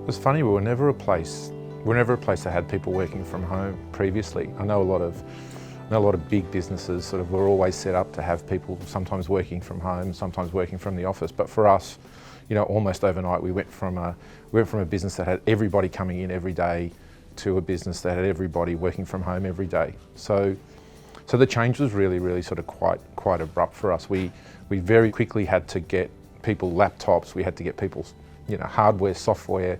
It was funny, we were never a place that had people working from home previously. I know a lot of big businesses sort of were always set up to have people sometimes working from home, sometimes working from the office. But for us, you know, almost overnight, we went from a business that had everybody coming in every day to a business that had everybody working from home every day. So the change was really sort of quite abrupt for us. We very quickly had to get people laptops. We had to get people, you know, hardware, software.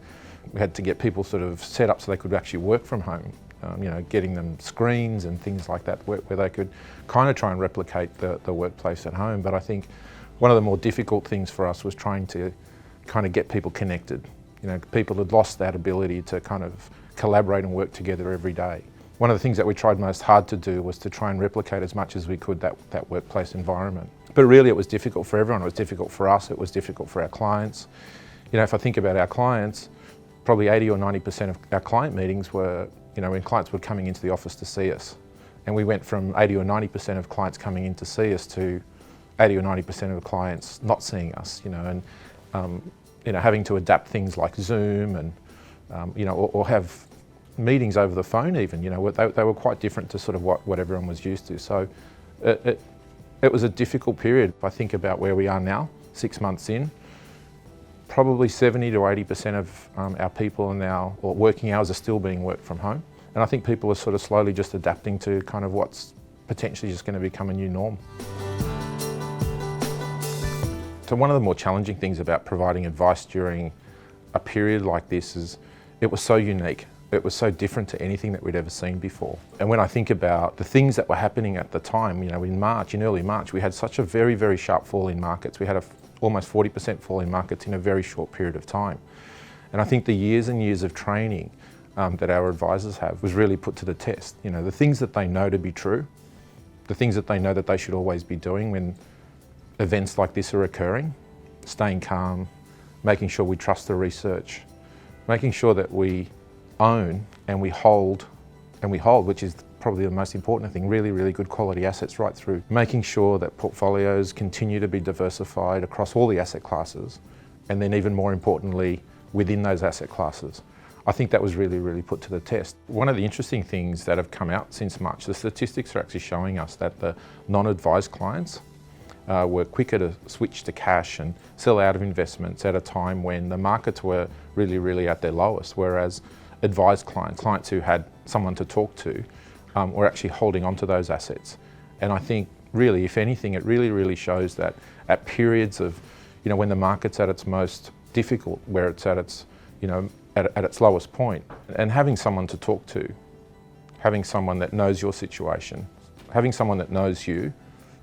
We had to get people sort of set up so they could actually work from home. You know, getting them screens and things like that where they could kind of try and replicate the workplace at home. But I think one of the more difficult things for us was trying to kind of get people connected. You know, people had lost that ability to kind of collaborate and work together every day. One of the things that we tried most hard to do was to try and replicate as much as we could that workplace environment. But really it was difficult for everyone. It was difficult for us, it was difficult for our clients. You know, if I think about our clients, probably 80 or 90% of our client meetings were, you know, when clients were coming into the office to see us. And we went from 80 or 90% of clients coming in to see us to 80 or 90% of clients not seeing us, you know, and you know, having to adapt things like Zoom and, you know, or have meetings over the phone even, you know, they were quite different to sort of what everyone was used to. So it was a difficult period. If I think about where we are now, 6 months in, probably 70 to 80% of our people are now, or working hours are still being worked from home. And I think people are sort of slowly just adapting to kind of what's potentially just going to become a new norm. So one of the more challenging things about providing advice during a period like this is it was so unique. It was so different to anything that we'd ever seen before. And when I think about the things that were happening at the time, you know, in early March, we had such a very sharp fall in markets. We had almost 40% fall in markets in a very short period of time. And I think the years and years of training that our advisors have was really put to the test. You know, the things that they know to be true, the things that they know that they should always be doing when events like this are occurring, staying calm, making sure we trust the research, making sure that we own and we hold, which is probably the most important thing, really good quality assets right through, making sure that portfolios continue to be diversified across all the asset classes, and then even more importantly, within those asset classes. I think that was really put to the test. One of the interesting things that have come out since March, the statistics are actually showing us that the non-advised clients were quicker to switch to cash and sell out of investments at a time when the markets were really at their lowest, whereas advised clients who had someone to talk to, were actually holding on to those assets. And I think really, if anything, it really shows that at periods of, you know, when the market's at its most difficult, where it's at its, you know, at its lowest point, and having someone to talk to, having someone that knows your situation, having someone that knows you,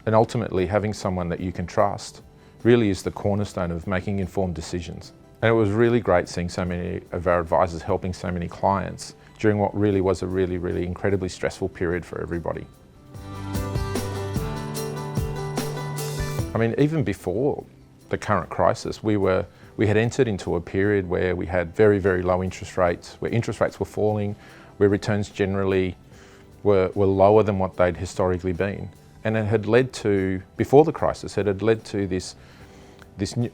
and ultimately having someone that you can trust really is the cornerstone of making informed decisions. And it was really great seeing so many of our advisors helping so many clients during what really was a really incredibly stressful period for everybody. I mean, even before the current crisis, we had entered into a period where we had very low interest rates, where interest rates were falling, where returns generally were lower than what they'd historically been. And it had led to, before the crisis, it had led to this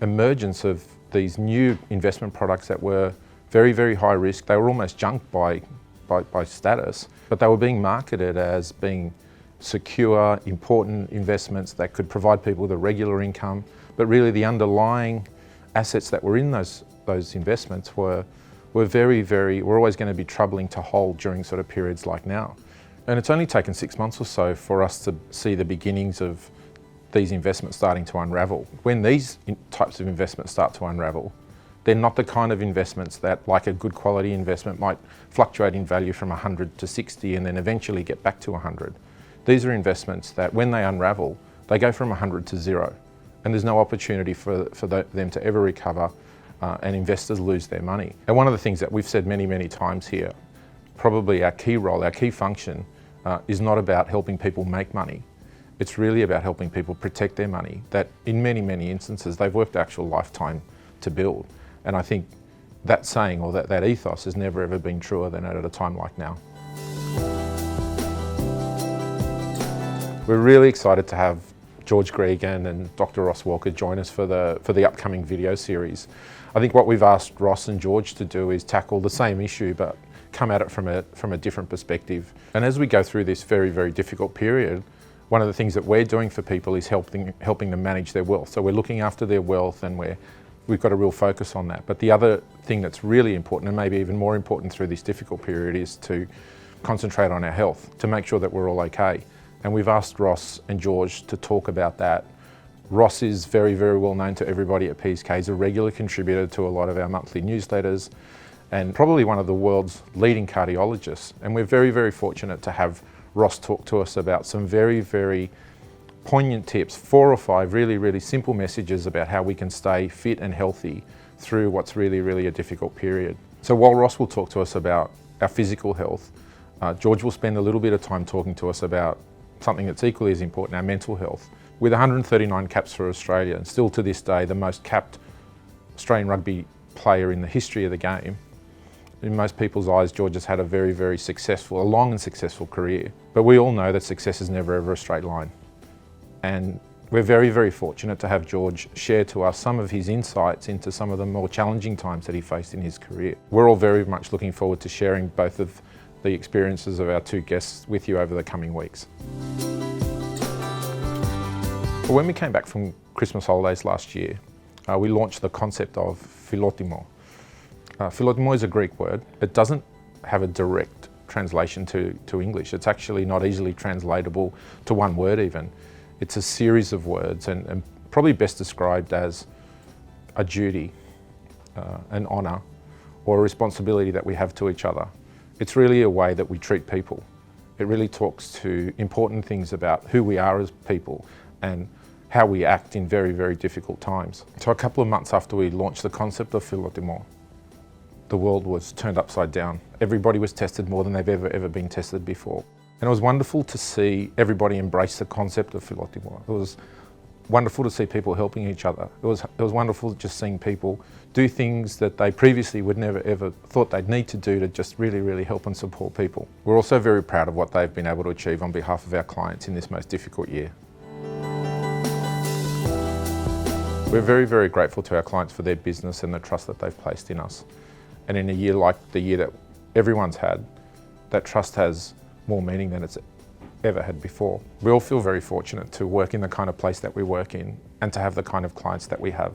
emergence of these new investment products that were very high risk. They were almost junk by status, but they were being marketed as being secure, important investments that could provide people with a regular income. But really the underlying assets that were in those investments were always going to be troubling to hold during sort of periods like now. And it's only taken 6 months or so for us to see the beginnings of these investments starting to unravel. When these types of investments start to unravel, they're not the kind of investments that, like a good quality investment, might fluctuate in value from 100 to 60 and then eventually get back to 100. These are investments that when they unravel, they go from 100 to 0. And there's no opportunity for them to ever recover, and investors lose their money. And one of the things that we've said many times here, probably our key role, our key function, is not about helping people make money. It's really about helping people protect their money that in many instances they've worked actual lifetime to build. And I think that saying, or that ethos, has never ever been truer than at a time like now. We're really excited to have George Gregan and Dr. Ross Walker join us for the upcoming video series. I think what we've asked Ross and George to do is tackle the same issue but come at it from a different perspective. And as we go through this very, very difficult period, one of the things that we're doing for people is helping them manage their wealth. So we're looking after their wealth, and we've got a real focus on that. But the other thing that's really important, and maybe even more important through this difficult period, is to concentrate on our health, to make sure that we're all okay. And we've asked Ross and George to talk about that. Ross is very, very well known to everybody at PSK. He's a regular contributor to a lot of our monthly newsletters and probably one of the world's leading cardiologists. And we're very, very fortunate to have Ross talk to us about some very, very poignant tips, 4 or 5 really, really simple messages about how we can stay fit and healthy through what's really, really a difficult period. So while Ross will talk to us about our physical health, George will spend a little bit of time talking to us about something that's equally as important, our mental health. With 139 caps for Australia, and still to this day the most capped Australian rugby player in the history of the game, in most people's eyes, George has had a very, very successful, a long and successful career. But we all know that success is never ever a straight line. And we're very, very fortunate to have George share to us some of his insights into some of the more challenging times that he faced in his career. We're all very much looking forward to sharing both of the experiences of our 2 guests with you over the coming weeks. But when we came back from Christmas holidays last year, we launched the concept of philotimo. Philotimo is a Greek word. It doesn't have a direct translation to English. It's actually not easily translatable to one word even. It's a series of words and probably best described as a duty, an honour, or a responsibility that we have to each other. It's really a way that we treat people. It really talks to important things about who we are as people and how we act in very, very difficult times. So a couple of months after we launched the concept of philotimo, the world was turned upside down. Everybody was tested more than they've ever been tested before. And it was wonderful to see everybody embrace the concept of philotimo. It was wonderful to see people helping each other. It was wonderful just seeing people do things that they previously would never ever thought they'd need to do to just really, really help and support people. We're also very proud of what they've been able to achieve on behalf of our clients in this most difficult year. We're very, very grateful to our clients for their business and the trust that they've placed in us. And in a year like the year that everyone's had, that trust has more meaning than it's ever had before. We all feel very fortunate to work in the kind of place that we work in and to have the kind of clients that we have.